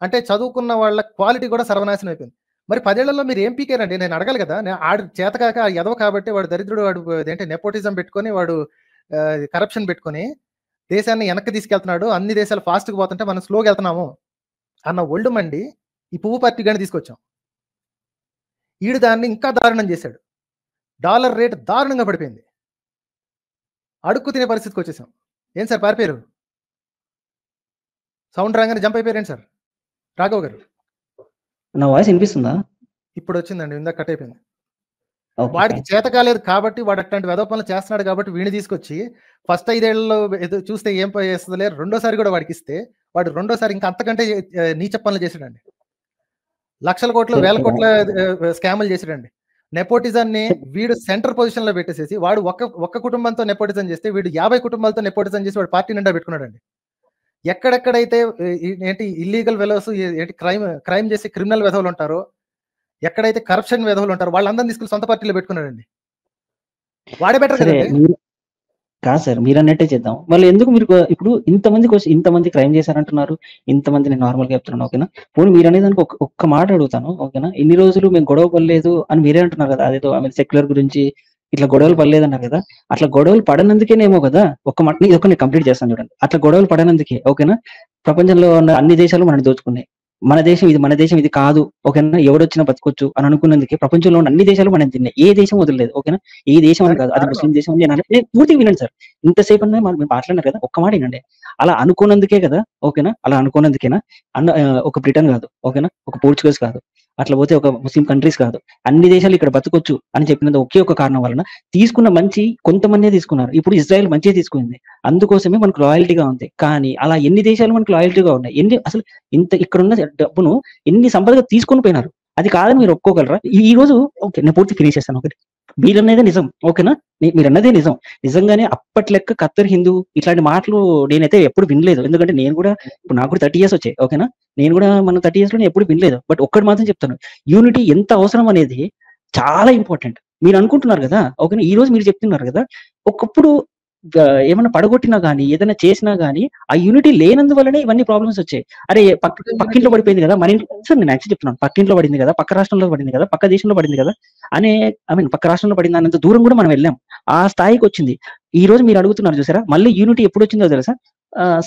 అంటే చదువుకున్న వాళ్ళ క్వాలిటీ కూడా సర్వనాశనం అయిపోయింది. మరి 10 ఏళ్లలో మీరు ఏం పీకారండి? నేను అడగాలి కదా! ఆడు చేతకాక ఎదవ కాబట్టి వాడు దరిద్రుడు వాడు అదేంటి నెపోటిజం పెట్టుకొని వాడు కరప్షన్ పెట్టుకొని దేశాన్ని వెనక్కి తీసుకెళ్తున్నాడు. అన్ని దేశాలు ఫాస్ట్‌గా పోతుంటే మనం స్లోగా వెళ్తున్నాము అన్న ఒళ్ళు మండి ఈ పువ్వు పార్టీ గాని తీసుకొచ్చాం. ఈడు దాన్ని ఇంకా దారుణం చేశాడు. డాలర్ రేట్ దారుణంగా పడిపోయింది. అడుక్కు తినే పరిస్థితికి వచ్చేసాం. ఏం సార్ పారిపోయారు? సౌండ్ రాగానే జంప్ అయిపోయారేంటి సార్? రాఘవ్ గారు. నా వాయిస్ వినిపిస్తుందా? ఇప్పుడు వచ్చిందండి. ఇందాక కట్ అయిపోయింది. ఓకే. వాడికి చేత కాలేదు కాబట్టి వాడు అట్లాంటి వెధవ పనులు చేస్తున్నాడు కాబట్టి వీడిని తీసుకొచ్చి ఫస్ట్ 5 ఏళ్లలో చూస్తే ఏం చేస్తదిలే రెండోసారి కూడా వాడికి ఇస్తే వాడు రెండోసారి ఇంకా అంతకంటే నీచ పనులు చేసాడండి. లక్షల కోట్లు, వేల కోట్ల స్కాములు చేసాడండి. నెపోటిజాన్ని వీడు సెంటర్ పొజిషన్ లో పెట్టేసేసి వాడు ఒక్క కుటుంబంతో నెపోటిజం చేస్తే వీడు 50 కుటుంబాలతో నెపోటిజం చేసి వాడు పార్టీ నిండా పెట్టుకున్నాడండి. ఎక్కడెక్కడైతే ఏంటి ఇల్లీగల్ వెలోస్ ఏంటి క్రైమ్ చేసే క్రిమినల్ వెధవలు ఉంటారో, ఎక్కడైతే కరప్షన్ వెధవలు ఉంటారో వాళ్ళందరిని తీసుకెళ్ళి సొంత పార్టీలో పెట్టుకున్నాడండి. వాడే బెటర్ సరే కదండి. కాదు సార్ మీరన్నట్టే చేద్దాం. మళ్ళీ ఎందుకు మీరు ఇప్పుడు ఇంతమంది క్రైమ్ చేశారంటున్నారు. ఇంతమందిని నార్మల్‌గా చెప్తున్నాను. ఓకేనా? పోనీ మీరనే దానికి ఒక్క మాట అడుగుతాను. ఓకేనా? ఇన్ని రోజులు మేము గొడవ పడలేదు అని మీరే అంటున్నారు కదా! అదేదో ఐ మీన్ సెక్యులర్ గురించి ఇట్లా గొడవలు పడలేదన్నారు కదా, అట్లా గొడవలు పడనందుకేనేమో కదా, ఇది ఒక నేను కంప్లీట్ చేస్తాను చూడండి. అట్లా గొడవలు పడనందుకే ఓకేనా ప్రపంచంలో ఉన్న అన్ని దేశాలు మనం దోచుకున్నాయి. మన దేశం ఇది కాదు ఓకేనా, ఎవడొచ్చినా బతకొచ్చు అని అనుకున్నందుకే ప్రపంచంలో ఉన్న అన్ని దేశాలు మనం తిన్నాయి. ఏ దేశం వదలలేదు ఓకేనా. ఏ దేశం అని కాదు, అది ముస్లిం దేశం అని నేను పూర్తిగా వినండి సార్. ఇంతసేపు అన్నా మీరు మాట్లాడినారు కదా, ఒక్క మాట వినండి. అలా అనుకున్నందుకే కదా ఓకేనా, అలా అనుకున్నందుకేనా ఒక బ్రిటన్ కాదు ఓకేనా, ఒక పోర్చుగల్స్ కాదు, అట్లా పోతే ఒక ముస్లిం కంట్రీస్ కాదు, అన్ని దేశాలు ఇక్కడ బతకొచ్చు అని చెప్పినది ఒకే ఒక కారణం వలన తీసుకున్న మంచి కొంతమందే తీసుకున్నారు. ఇప్పుడు ఇజ్రాయెల్ మంచిగా తీసుకుంది, అందుకోసమే మనకు లాయల్టీగా ఉంది. కానీ అలా ఎన్ని దేశాలు మనకు లాయల్టీగా ఉన్నాయి, అసలు ఇక్కడున్న డబ్బును ఎన్ని సంపదగా తీసుకొని పోయినారు. అది కాదని మీరు ఒప్పుకోగలరా? ఈ రోజు ఓకే నేను పూర్తి ఫినిష్ చేస్తాను. ఒకటి మీరన్నదే నిజం ఓకేనా, మీరన్నదే నిజం. నిజంగానే అప్పటి లెక్క ఖత్తర్ హిందూ ఇట్లాంటి మాటలు నేనైతే ఎప్పుడు వినలేదు. ఎందుకంటే నేను కూడా ఇప్పుడు నాకు కూడా 30 years వచ్చాయి ఓకేనా, నేను కూడా మన 30 years లో ఎప్పుడు వినలేదు. బట్ ఒక్కటి మాత్రం చెప్తాను, యూనిటీ ఎంత అవసరం అనేది చాలా ఇంపార్టెంట్. మీరు అనుకుంటున్నారు కదా ఓకేనా, ఈ రోజు మీరు చెప్తున్నారు కదా, ఒకప్పుడు ఏమైనా పడగొట్టినా గానీ ఏదైనా చేసినా గానీ ఆ యూనిటీ లేనందువల్లనే ఇవన్నీ ప్రాబ్లమ్స్ వచ్చాయి. అరే పక్కింట్లో పడిపోయింది కదా, మన ఇంట్లో సార్ నేను యాక్చువల్ చెప్తున్నాను, పక్కింట్లో పడింది కదా, పక్క రాష్ట్రంలో పడింది కదా, పక్క దేశంలో పడింది కదా అనే పక్క రాష్ట్రంలో పడింది అన్నంత దూరం కూడా మనం వెళ్ళాం. ఆ స్థాయికి వచ్చింది. ఈ రోజు మీరు అడుగుతున్నారు చూసారా, మళ్ళీ యూనిటీ ఎప్పుడు వచ్చిందో తెలుసా,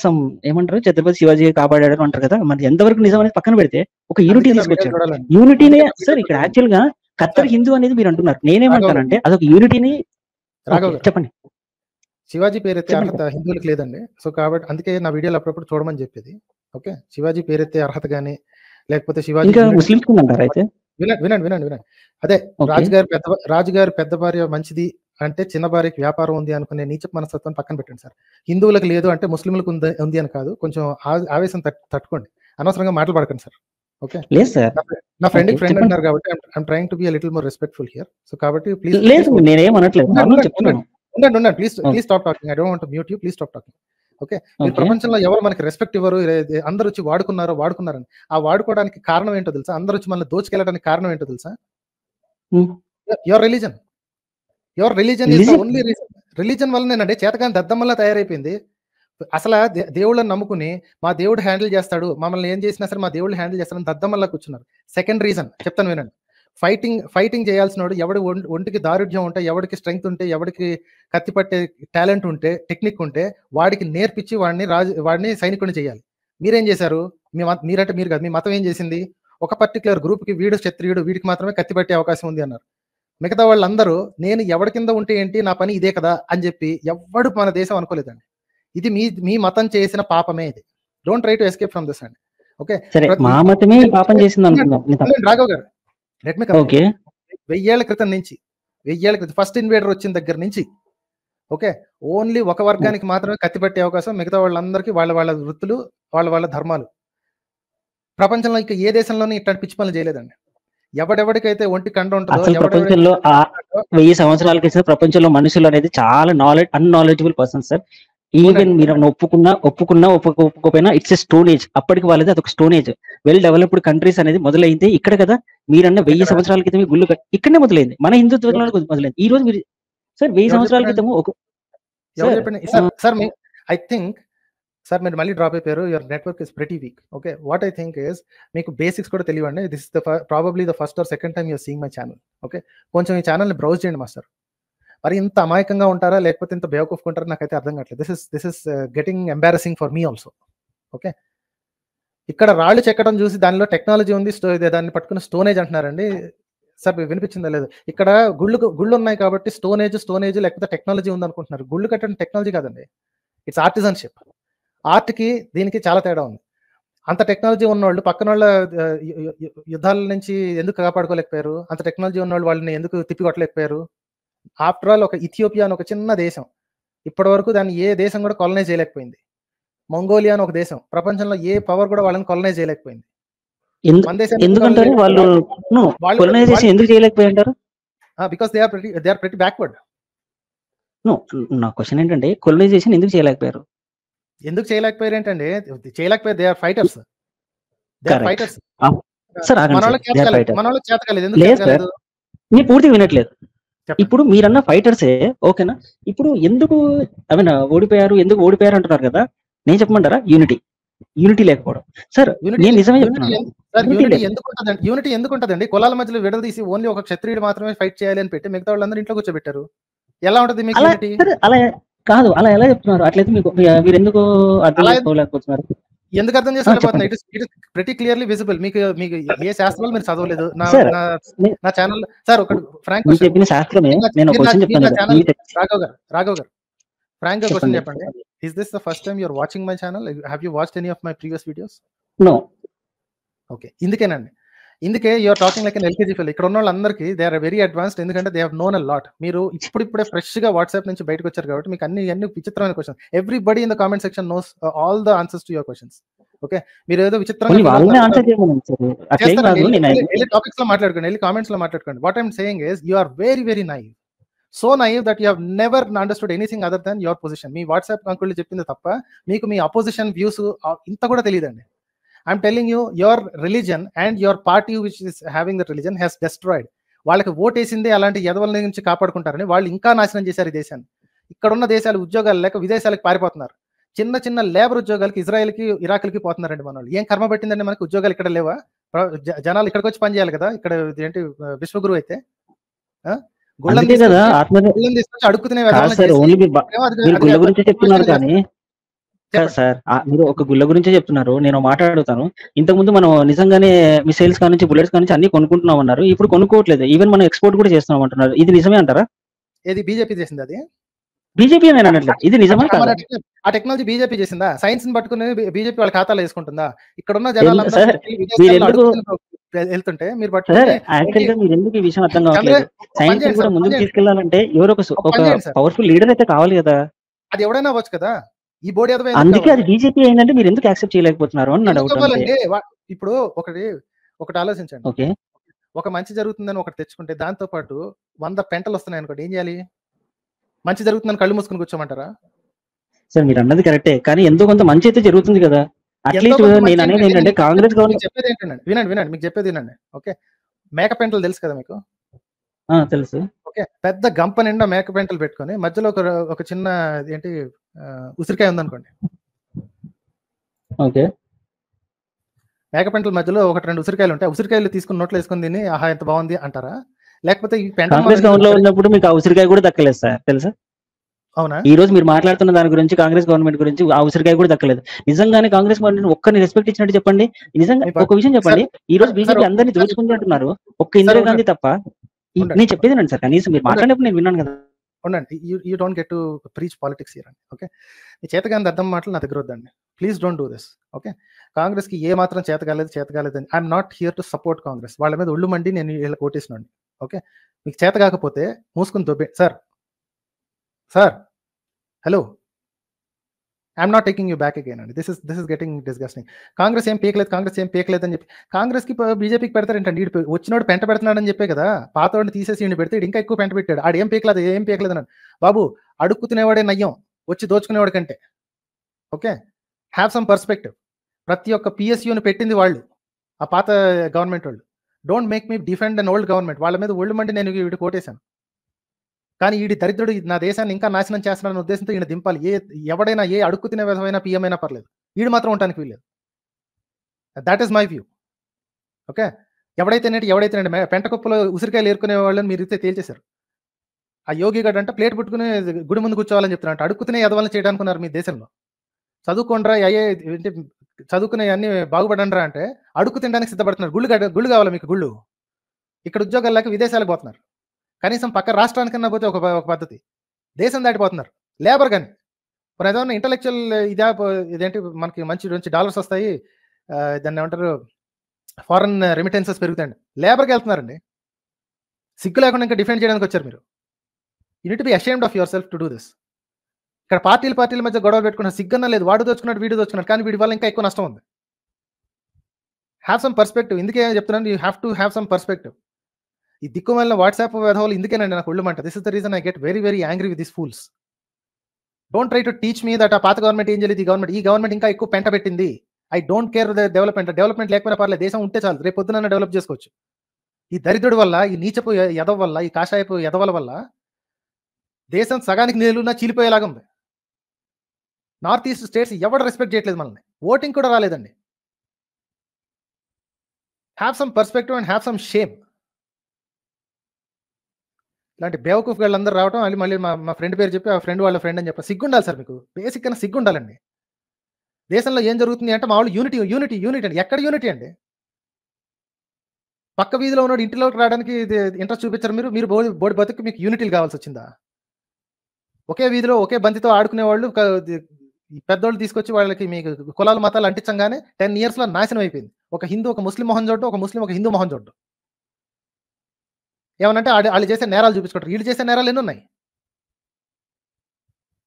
సమ్ ఏమంటారు ఛత్రపతి శివాజీ కాపాడాడు అంటారు కదా, మరి ఎంతవరకు నిజం అనేది పక్కన పెడితే ఒక యూనిటీ తీసుకొచ్చారు. యూనిటీనే సార్ ఇక్కడ యాక్చువల్ గా ఖత్తర్ హిందూ అనేది మీరు అంటున్నారు, నేనేమంటానంటే అదొక యూనిటీని. చెప్పండి. శివాజీ పేరెత్తే అర్హత హిందువులకు లేదండి. సో కాబట్టి అందుకే నా వీడియోలు అప్పుడప్పుడు చూడమని చెప్పేది. ఓకే, శివాజీ పేరెత్తే అర్హత గానీ లేకపోతే శివాజీ ముస్లింస్ అంటారు అయితే వినండి. అదే రాజుగారి పెద్ద భార్య మంచిది అంటే చిన్న భార్యకి వ్యాపారం ఉంది అనుకునే నీచ మనస్తత్వం పక్కన పెట్టండి సార్. హిందువులకు లేదు అంటే ముస్లింలకు ఉంది అని కాదు, కొంచెం ఆవేశం తట్టుకోండి, అనవసరంగా మాటలు పడకండి సార్. ఓకే లేదు సార్, నా ఫ్రెండ్ అంటున్నారు కాబట్టి I'm trying to be a little more respectful here. So కాబట్టి ప్లీజ్ నేనేం అనట్లేదు, ఉండండి please stop talking. I don't want to mute you, please stop talking. Okay, మీరు ప్రపంచంలో ఎవరు మనకి రెస్పెక్ట్ ఇవ్వరు, అందరూ వచ్చి వాడుకున్నారని ఆ వాడుకోవడానికి కారణం ఏంటో తెలుసా, అందరూ వచ్చి మనల్ని దోచుకెళ్ళడానికి కారణం ఏంటో తెలుసా, your religion is the only reason. Religion వల్లనేనండి చేతకాని దద్దమ్మల్లా తయారైపోయింది. అసలు దేవుళ్ళని నమ్ముకుని మా దేవుడు హ్యాండిల్ చేస్తాడు, మమ్మల్ని ఏం చేసినా సరే మా దేవుడు హ్యాండిల్ చేస్తాడని దద్దమ్మల్లా కూర్చున్నారు. సెకండ్ రీజన్ చెప్తాను వినండి. ఫైటింగ్ చేయాల్సినోడు ఎవడి ఒంటికి దారుఢ్యం ఉంటే, ఎవడికి స్ట్రెంగ్త్ ఉంటే, ఎవడికి కత్తి పట్టే టాలెంట్ ఉంటే, టెక్నిక్ ఉంటే వాడికి నేర్పించి వాడిని సైనికుడిని చేయాలి. మీరేం చేశారు, మీరంటే మీరు కాదు, మీ మతం ఏం చేసింది, ఒక పర్టికులర్ గ్రూప్కి వీడు క్షత్రియుడు, వీడికి మాత్రమే కత్తి పట్టే అవకాశం ఉంది అన్నారు. మిగతా వాళ్ళందరూ నేను ఎవరి కింద ఉంటే ఏంటి, నా పని ఇదే కదా అని చెప్పి ఎవ్వడు మన దేశం అనుకోలేదండి. ఇది మీ మతం చేసిన పాపమే. ఇది don't try to escape from this అండి. ఓకే, రాఘవ్ గారు లెట్ మీ కమ్. 1000 ఏళ్ల క్రితం నుంచి ఫస్ట్ ఇన్వేడర్ వచ్చిన దగ్గర నుంచి ఓకే, ఓన్లీ ఒక వర్గానికి మాత్రమే కత్తి పట్టే అవకాశం, మిగతా వాళ్ళందరికీ వాళ్ళ వృత్తులు, వాళ్ళ ధర్మాలు. ప్రపంచంలో ఇంకా ఏ దేశంలోనూ ఇట్లాంటి పిచ్చి పనులు చేయలేదండి. ఎవడెవడికైతే ఒంటి కండ ఉంటుందో, ప్రపంచంలో 1000 సంవత్సరాల క్రితం ప్రపంచంలో మనుషులు అనేది చాలా అన్నాలెడ్జబుల్ పర్సన్ సార్. ఈవెన్ మీరు ఒప్పుకోకపోయినా ఇట్స్ ఎ స్టోన్ ఏజ్. అప్పటికి వాళ్ళది అదొక stone age. Well developed countries అనేది మొదలైంది ఇక్కడ కదా. మీరన్న 1000 సంవత్సరాల క్రితం గుళ్ళు ఇక్కడనే మొదలైంది, మన హిందుత్వంలో మొదలైంది. ఈ రోజు మీరు సార్ 1000 సంవత్సరాల క్రితము ఐ థింక్ సార్ మీరు మళ్ళీ డ్రాప్ అయిపోయారు. Your network is pretty weak. Okay, what I think is మీకు బేసిక్స్ కూడా తెలియండి. This is probably the first or second time you're seeing my channel. Okay, కొంచెం ఈ ఛానల్ని బ్రౌజ్ చేయండి మాస్టర్. మరి ఇంత అమాయకంగా ఉంటారా లేకపోతే ఇంత బేవకూఫ్ ఉంటారా నాకైతే అర్థం కావట్లేదు. This is getting embarrassing for me also. Okay, ఇక్కడ రాళ్ళు చెక్కడం చూసి దానిలో టెక్నాలజీ ఉంది, దాన్ని పట్టుకుని స్టోనేజ్ అంటున్నారండి. సార్ వినిపించిందా లేదు? ఇక్కడ గుళ్ళు ఉన్నాయి కాబట్టి స్టోనేజ్ లేకపోతే టెక్నాలజీ ఉంది అనుకుంటున్నారు. గుళ్ళు కట్టడం టెక్నాలజీ కాదండి, ఇట్స్ ఆర్టిజన్షిప్. ఆర్ట్కి దీనికి చాలా తేడా ఉంది. అంత టెక్నాలజీ ఉన్నవాళ్ళు పక్కన వాళ్ళ యుద్ధాల నుంచి ఎందుకు కాపాడుకోలేకపోయారు? అంత టెక్నాలజీ ఉన్నవాళ్ళు వాళ్ళని ఎందుకు తిప్పికొట్టలేకపోయారు? ఆఫ్టర్ ఆల్ ఒక ఇథియోపియా అని ఒక చిన్న దేశం, ఇప్పటి వరకు దాన్ని ఏ దేశం కూడా కాలనైజ్ చేయలేకపోయింది. మంగోలియా అని ఒక దేశం, ప్రపంచంలో ఏ పవర్ కూడా వాళ్ళని కాలనైజ్ చేయలేకపోయింది. Because they are pretty backward. నా క్వశ్చన్ ఏంటంటే కొలనైజేషన్ ఎందుకు చేయలేకపోయారు? ఎందుకు చేయలేకపోయారు ఏంటంటే చేయలేకపోయారు. They are fighters. నేను పూర్తి వినట్లేదు. ఇప్పుడు మీరన్న ఫైటర్సే ఓకేనా. ఇప్పుడు ఎందుకు ఓడిపోయారు అంటున్నారు కదా, నేను చెప్పమంటారా? యూనిటీ. యూనిటీ లేకపోవడం. సార్ యూనిటీ నేను నిజమే యూనిటీ చెప్తున్నాను. సార్ యూనిటీ యూనిటీ లేదు. ఎందుకుంటదండి? యూనిటీ ఎందుకుంటదండి? కులాల మధ్యలో విడదీసి ఓన్లీ ఒక క్షత్రియుడు మాత్రమే ఫైట్ చేయాలి అని పెట్టి మిగతా వాళ్ళందరూ ఇంట్లో కూర్చోబెట్టారు. ఎలా ఉంటది మీకు అలా యూనిటీ? సార్ అలా కాదు. అలా ఎలా చెప్తున్నారు? అట్లయితే మీరెందుకు అర్థం అలా చేసుకోలేకపోతున్నారు? ఎందుకు అర్థం చేసుకోలేకపోతున్నా? చెప్పండి. It is pretty clearly visible. మీకు మీకు ఏ శాస్త్రాలు మీరు చదవలేదు. నా సార్ నా నే- నా ఛానెల్ సార్ ఒకటి ఫ్రాంక్ మీరు క్వెషన్. చెప్పిన శాస్త్రమే నేను ఒక మీరు క్వశ్చన్ నా చెప్తాను. ఛానెల్ రాఘవ్ గారు ఫ్రాంక్‌గా క్వెషన్ చెప్పండి. చెప్పండి. Is this the first time you are watching my channel? Have you watched any of my previous videos? No. Okay. ఇందుకే you are talking like an LKG fellow. ఇక్కడ ఉన్నోళ్ళందరికీ దే ఆర్ వెరీ అడ్వాన్స్డ్. ఎందుకంటే they have known a lot. మీరు ఇప్పుడిప్పుడే ఫ్రెష్‌గా WhatsApp నుంచి బయటకొచ్చారు కాబట్టి మీకు అన్ని విచిత్రమైన questions. Everybody in the comment section nose all the answers to your questions. Okay. మీరేదో విచిత్రంగా కొన్ని ఫీల్ వాళ్ళనే అవుతున్నారు. ఆన్సర్ చేయమనండి సార్. అట్లేం చేస్తానండి. కాదు. ఎళ్లి టాపిక్స్‌లో మాట్లాడుకోండి. ఎళ్లి కామెంట్స్‌లో మాట్లాడుకోండి. What I am saying is you are very very naive. So naive that you have never understood anything other than your position. మీ వాట్సాప్ అంకుల్‌లు చెప్పింది తప్ప మీకు మీ అపోజిషన్ వ్యూస్ ఇంత కూడా తెలీదండి. I'm telling you your religion and your party which is having that religion has destroyed. వాళ్ళకి ఓటేసిందే అలాంటి ఎదవల నుంచి కాపాడుకుంటారని వాళ్ళు ఇంకా నాశనం చేశారు ఈ దేశాన్ని. ఇక్కడున్న దేశాలు ఉద్యోగాలు లేక విదేశాలకు పారిపోతున్నారు. చిన్న చిన్న లేబర్ ఉద్యోగాలకి ఇజ్రాయెల్‌కి, ఇరాక్‌లకి పోతున్నారండి మనోళ్ళు. ఏం కర్మ పట్టిందండి మనకి? ఉద్యోగాలు ఇక్కడ లేవా? జనాలు ఇక్కడికి వచ్చి పని చేయాలి కదా! ఇక్కడ ఏంటి విశ్వగురువు అయితే గుళ్ళని అందుకే కదా తీసుకొచ్చి అడుక్కునే కాదు విధానం సార్. చేసి ఓన్లీ మీరు గుళ్ళ గురించే చెప్తున్నారు కానీ కాదు చెప్పండి. సార్. మీరు ఒక గుళ్ళ గురించే చెప్తున్నారు. నేను ఒక మాట అడుగుతాను. ఇంతకుముందు మనం నిజంగానే మిసైల్స్ కానించి, బుల్లెట్స్ కానించి అన్ని కొనుక్కుంటున్నాం అన్నారు. ఇప్పుడు కొనుక్కోవట్లేదు. ఈవెన్ మనం ఎక్స్‌పోర్ట్ కూడా చేస్తున్నాం అంటున్నారు. ఇది నిజమే అంటారా? ఏది బీజేపీ చేసింది అది? బీజేపీ నేను అనట్లేదు. ఇది నిజమా కాదా? ఆ టెక్నాలజీ బీజేపీ చేసిందా? సైన్స్ ని పట్టుకుని బీజేపీ వాళ్ళ ఖాతాలో వేసుకుంటుందా? ఇక్కడున్న సార్ జనాలందరూ విదేశాల్లో మీరెందుకు వెళ్తుంటే మీరు సార్ పట్టుకొని యాక్చువల్‌గా మీరెందుకు ఈ విషయం అర్థం చంద్ర కావట్లేదు? ఒక పని సైన్స్‌ని చేయండి కూడా సార్, ముందుకు తీసుకెళ్లాలంటే ఎవరో ఒక ఒక పని చేయండి సార్. పవర్‌ఫుల్ లీడర్ అయితే కావాలి కదా! అది ఎవడైనా అవ్వచ్చు కదా! ఈ బోర్డు ఎదవ ఎందుకు అందుకే కావాలి? అది బీజేపీ అయిందంటే మీరు ఎందుకు యాక్సెప్ట్ చేయలేకపోతున్నారు అని నా ఎందుకు డౌట్ అంతే. అవ్వాలండి? ఇప్పుడు ఒకటి ఆలోచించండి. ఓకే. ఒక మంచి జరుగుతుందని ఒకటి తెచ్చుకుంటే దాంతో పాటు 100 పెంటలు వస్తున్నాయి అనుకోండి, ఏం చేయాలి? మంచి జరుగుతుందని కళ్ళు మూసుకొని కూర్చోమంటారా? సార్ మీరన్నది కరెక్టే. కానీ ఎంతో కొంత మంచి అయితే జరుగుతుంది కదా! ఎంతో అట్‌లీస్ట్ కొంత మంచి నేను అనేది ఏంటంటే ఏంటంటే కాంగ్రెస్ మీకు గవర్నమెంట్ చెప్పేది ఏంటండి, వినండి. మీకు చెప్పేది వినండి. ఓకే. మేక పెంటలు తెలుసు కదా మీకు? తెలుసు. ఓకే. పెద్ద గంప నిండా మేక పెంటలు పెట్టుకొని మధ్యలో ఒక చిన్న ఏంటి ఉసిరికాయ ఉందనుకోండి. ఓకే. మేక పెంటల మధ్యలో 1, 2 ఉసిరికాయలు ఉంటాయి. ఉసిరికాయలు తీసుకొని నోట్లో వేసుకొని తిని ఆహా! ఎంత బాగుంది అంటారా? లేకపోతే ఈ పెంటను మనం కాంగ్రెస్ గవర్నమెంట్‌లో ఉన్నప్పుడు మీకు ఆ ఉసిరికాయ కూడా దక్కలేదు సార్ తెలుసా? అవునా? ఈ రోజు మీరు మాట్లాడుతున్న దాని గురించి కాంగ్రెస్ గవర్నమెంట్ గురించి ఆ ఉసిరికాయ కూడా దక్కలేదు. నిజంగానే కాంగ్రెస్ గవర్నమెంట్ ఒక్కరిని రెస్పెక్ట్ ఇచ్చినట్టు చెప్పండి. నిజంగా మీ ఒక విషయం చెప్పండి. ఈ రోజు బీజేపీ అందరిని దోచుకుంది అంటున్నారు. ఒక్క ఇందిరాగాంధీ తప్ప. నేను చెప్పేది వినండి సార్. కనీసం మీరు మాట్లాడినప్పుడు నేను విన్నాను కదా! ఉండండి. You don't get to preach politics here అండి. ఓకే. మీ చేతగాని అర్థం మాటలు నా దగ్గర వద్దండి. Please don't do this. Okay. కాంగ్రెస్‌కి ఏ మాత్రం చేత కాలేదని I'm not here to support Congress. వాళ్ళ మీద ఒళ్ళు మండి నేను వీళ్ళకి ఓటేసినోడిని. ఓకే. మీకు చేత కాకపోతే మూసుకొని sir hello. I'm not taking you back again అండి. This is getting disgusting. Congress ఏం పీకలేదు అని చెప్పి కాంగ్రెస్‌కి బీజేపీకి పెడతారేంటండి? ఈడు వచ్చినోడు పెంట పెడుతున్నాడని చెప్పే కదా! పాతోడిని తీసేసి ఈయన పెడితే ఈడు ఇంకా ఎక్కువ పెంట పెట్టాడు. ఆడు ఏం పీకలేదు అన్నాడు. బాబు అడుక్కు తినేవాడే నయ్యం వచ్చి దోచుకునేవాడి కంటే. ఓకే. Have some perspective. ప్రతి ఒక్క PSUని పెట్టింది వాళ్ళు. ఆ పాత గవర్నమెంట్ వాళ్ళు. Don't make me defend an old government. వాళ్ళ మీద ఒళ్ళు మండి నేను వీడికి ఓటేశాను. కానీ ఈడి దరిద్రుడు నా దేశాన్ని ఇంకా నాశనం చేస్తున్నాడన్న ఉద్దేశంతో ఈయన దింపాలి. ఎవడైనా ఏ అడుక్కు తినే విధమైన PM అయినా పర్లేదు. ఈడు మాత్రం ఉండటానికి వీల్లేదు. That is my view. Okay. ఎవడైతేనేంటి పెంట కుప్పలో ఉసిరికాయలు ఏరుకునే వాళ్ళని మీరైతే తేల్చేశారు. ఆ యోగి గాడు అంటే ప్లేట్ పట్టుకుని గుడి ముందు కూర్చోవాలని చెప్తున్నాడు. అడుక్కు తినే ఎదవలని చేయడానుకున్నారు మీ దేశంలో. చదువుకోండిరా ఏంటి చదువుకునే అన్ని బాగుపడండిరా అంటే అడుక్కు తినడానికి సిద్ధపడుతున్నారు. గుళ్ళు కావాలా మీకు గుళ్ళు? ఇక్కడ ఉద్యోగాలు లేక విదేశాలకు పోతున్నారు. కనీసం పక్క రాష్ట్రానికన్నా పోతే ఒక పద్ధతి. దేశం దాటిపోతున్నారు. లేబర్ గాని. మరి ఏదైనా ఇంటలెక్చువల్ ఇదేంటి మనకి మంచి డాలర్స్ వస్తాయి. దాన్ని ఏమంటారు ఫారెన్ రెమిటెన్సెస్ పెరుగుతాయండి. లేబర్‌కి వెళ్తున్నారండి. సిగ్గు లేకుండా ఇంకా డిఫెండ్ చేయడానికి వచ్చారు మీరు. You need to be ashamed of your self to do this. ఇక్కడ పార్టీల మధ్య గొడవ పెట్టుకున్నారు. సిగ్గన్నా లేదు. వాడు దోచుకున్నాడు, వీడు దోచుకున్నాడు. కానీ వీడి వల్ల ఇంకా ఎక్కువ నష్టం ఉంది. Have some perspective. ఇందుకే చెప్తున్నాను you have to have some perspective. ఈ దిక్కుమాలిన వాట్సాప్ వెధవలు ఇందుకేనండి నాకు ఒళ్ళు మంట. This is the reason I get very very angry with this fools. Don't try to teach me that ఆ పాత గవర్నమెంట్ ఏం చేయలేదు. ఈ గవర్నమెంట్ ఇంకా ఎక్కువ పెంట పెట్టింది. I don't care the development లేకపోయినా పర్లేదు. దేశం ఉంటే చాలు. రేపు పొద్దున డెవలప్ చేసుకోవచ్చు. ఈ దరిద్రుడి వల్ల, ఈ నీచపు ఎదవ వల్ల, ఈ కాషాయపు ఎదవల వల్ల దేశం సగానికి నిలువునా చీలిపోయేలాగా ఉంది. నార్త్ ఈస్ట్ స్టేట్స్ ఎవరు రెస్పెక్ట్ చేయట్లేదు మనల్ని, ఓటింగ్ కూడా రాలేదండి. Have some perspective and have some shame. ఇలాంటి బేవకూఫ్ వాళ్ళందరూ రావడం, మళ్ళీ మా ఫ్రెండ్ పేరు చెప్పి ఆ ఫ్రెండ్ వాళ్ళ ఫ్రెండ్ అని చెప్పి సిగ్గుండాలి సార్ మీకు. బేసిక్గా సిగ్గుండాలండి. దేశంలో ఏం జరుగుతుంది అంటే మామూలు యూనిటీ యూనిటీ యూనిటీ అండి. ఎక్కడ యూనిటీ అండి? పక్క వీధిలో ఉన్నాడు ఇంటిలోకి రావడానికి ఇంట్రెస్ట్ చూపించారు మీరు. మీరు బోడి బతుకు మీకు యూనిటీలు కావాల్సి వచ్చిందా? ఒకే వీధిలో ఒకే బంతితో ఆడుకునే వాళ్ళు పెద్దోళ్ళు తీసుకొచ్చి వాళ్ళకి మీకు కులాల మతాలు అంటించంగానే 10 yearsలో నాశనం అయిపోయింది. ఒక హిందూ ఒక ముస్లిం మొహం చూడడం, ఒక ముస్లిం ఒక హిందూ మొహం చూడడం. ఏమనంటే వాళ్ళు చేసే నేరాలు చూపించుకుంటారు. వీళ్ళు చేసే నేరాలు ఎన్ని ఉన్నాయి?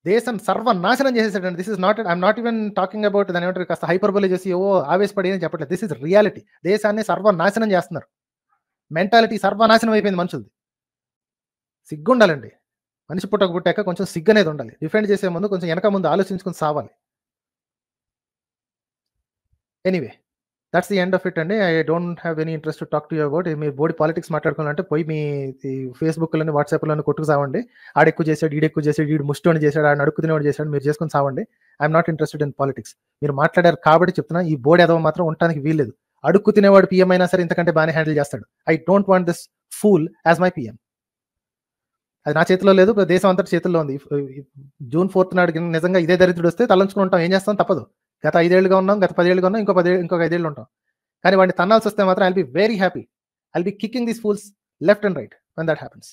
దేశం సర్వనాశనం చేసేసాడండి. This is not, I'm not even talking about దాని ఏమంటారు కాస్త హైపర్బోలీ చేసి ఆవేశపడి అని చెప్పట్లేదు. This is reality. దేశాన్ని సర్వనాశనం చేస్తున్నారు. మెంటాలిటీ సర్వనాశనం అయిపోయింది మనుషులది. సిగ్గుండాలండి. మనిషి పుట్టాక కొంచెం సిగ్గు అనేది ఉండాలి. డిఫెండ్ చేసే ముందు కొంచెం వెనక ముందు ఆలోచించుకుని సావాలి. Anyway, that's the end of it అండి. I don't have any interest to talk to you about. మీరు బోడి పాలిటిక్స్ మాట్లాడుకోవాలంటే పోయి మీ ఫేస్బుక్లోని వాట్సాప్లోని కొట్టుకు సావండి. ఆడెక్కువ చేశాడు, ఈడెక్కువ చేశాడు, ఈడు ముష్టోని చేశాడు, ఆడిని అడుక్కునేవాడు చేశాడు, మీరు చేసుకుని సావండి. I'm not interested in politics. మీరు మాట్లాడారు కాబట్టి చెప్తున్నా, ఈ బోడి ఎదవ మాత్రం ఉండటానికి వీల్లేదు. అడుక్కు తినేవాడు పిఎం అయినా సరే ఇంతకంటే బాగానే హ్యాండిల్ చేస్తాడు. I don't want this fool as my PM. అది నా చేతిలో లేదు, దేశం అంతటి చేతుల్లో ఉంది. June 4th నాడు నిజంగా ఇదే దరిద్రుడు వస్తే తలంచుకుని ఉంటాం. ఏం చేస్తాం, తప్పదు. గత 5 ఏళ్ళుగా ఉన్నాం, గత 10 ఏళ్ళుగా ఉన్నాం, ఇంకొక 5 ఏళ్ళు ఉంటాం. కానీ వాడిని తన్నాల్సి వస్తే మాత్రం I'll be very happy. I'll be kicking these fools left and right when that happens.